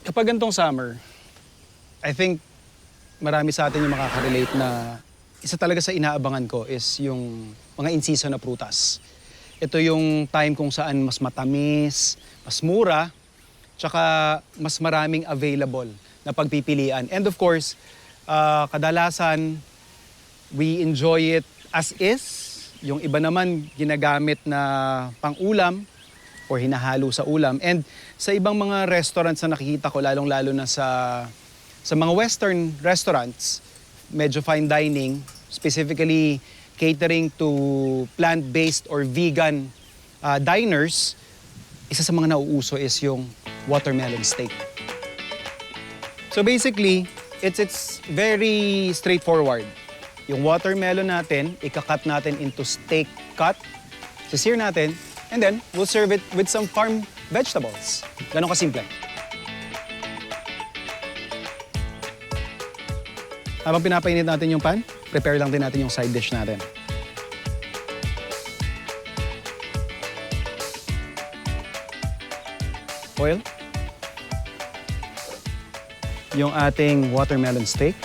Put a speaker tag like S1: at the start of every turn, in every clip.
S1: Kapag gantong summer, I think marami sa atin yung makaka-relate na isa talaga sa inaabangan ko is yung mga in-season na prutas. Ito yung time kung saan mas matamis, mas mura, tsaka mas maraming available na pagpipilian. And of course, kadalasan, we enjoy it as is. Yung iba naman ginagamit na pang-ulam or hinahalo sa ulam. And sa ibang mga restaurants na nakikita ko, lalong-lalo na sa mga Western restaurants, medyo fine dining, specifically catering to plant-based or vegan diners, isa sa mga nauuso is yung watermelon steak. So basically, it's very straightforward. Yung watermelon natin, ikakat natin into steak cut, sisir natin, and then we'll serve it with some farm vegetables. Ganon kasimple. Habang pinapainit natin yung pan, prepare lang din natin yung side dish natin. Oil. Yung ating watermelon steak.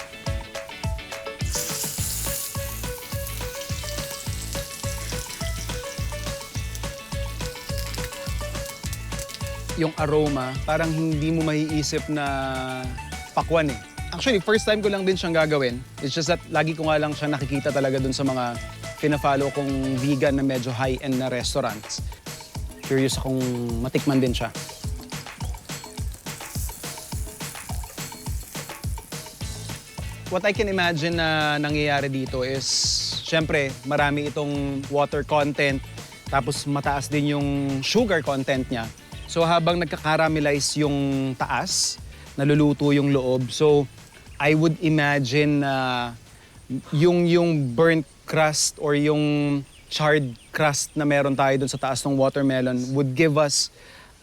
S1: Yung aroma, parang hindi mo maiisip na pakwan eh. Actually, first time ko lang din siyang gagawin. It's just that lagi ko nga lang siya nakikita talaga dun sa mga pina-follow kong vegan na medyo high-end na restaurants. Curious akong matikman din siya. What I can imagine na nangyayari dito is, syempre, marami itong water content, tapos mataas din yung sugar content niya. So habang nagka-caramelize yung taas, naluluto yung loob. So I would imagine na yung burnt crust or yung charred crust na meron tayo dun sa taas ng watermelon would give us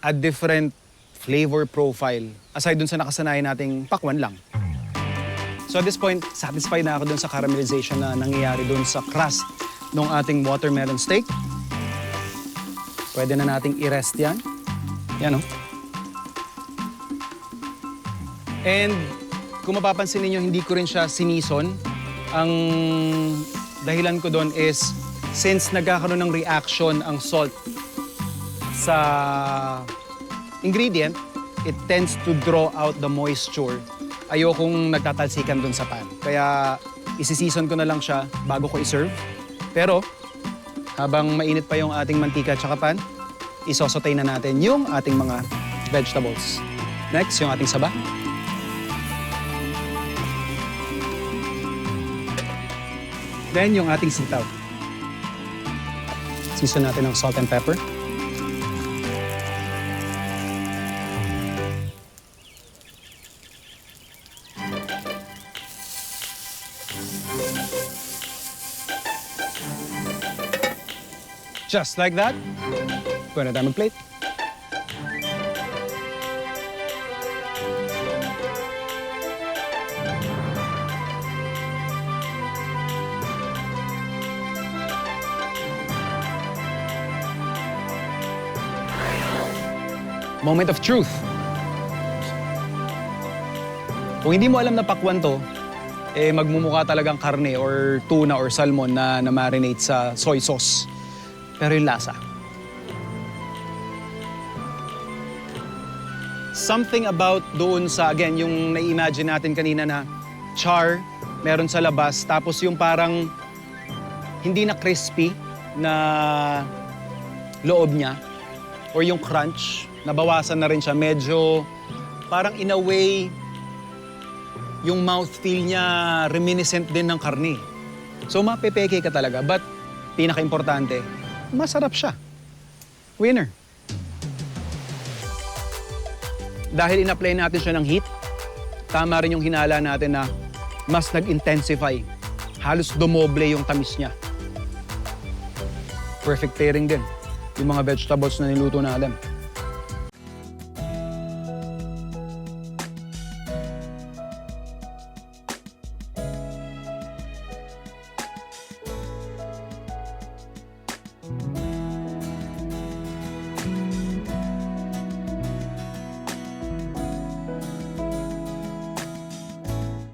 S1: a different flavor profile aside dun sa nakasanayan nating pakwan lang. So at this point, satisfied na ako dun sa caramelization na nangyayari dun sa crust ng ating watermelon steak. Pwede na nating i-rest yan. Yan, oh. And kung mapapansin niyo, hindi ko rin siya sinison. Ang dahilan ko doon is since nagkakaroon ng reaction ang salt sa ingredient, it tends to draw out the moisture. Ayokong nagtatalsikan doon sa pan. Kaya isi-season ko na lang siya bago ko i-serve. Pero habang mainit pa yung ating mantika at saka pan, isosotay na natin yung ating mga vegetables. Next, yung ating saba. Then, yung ating sitaw. Season natin ng salt and pepper. Just like that. Pwede na tayo mag-plate. Moment of truth. Kung hindi mo alam na pakwan to, magmumukha talagang karne or tuna or salmon na marinate sa soy sauce. Pero yung lasa. Something about doon sa, again, yung na-imagine natin kanina na char, meron sa labas, tapos yung parang hindi na crispy na loob niya, or yung crunch, nabawasan na rin siya. Medyo parang in a way, yung mouthfeel niya reminiscent din ng karne. So mapepeke ka talaga, but pinaka-importante, masarap siya. Winner. Dahil in-apply natin siya ng heat, tama rin yung hinala natin na mas nag-intensify. Halos dumoble yung tamis niya. Perfect pairing din yung mga vegetables na niluto natin.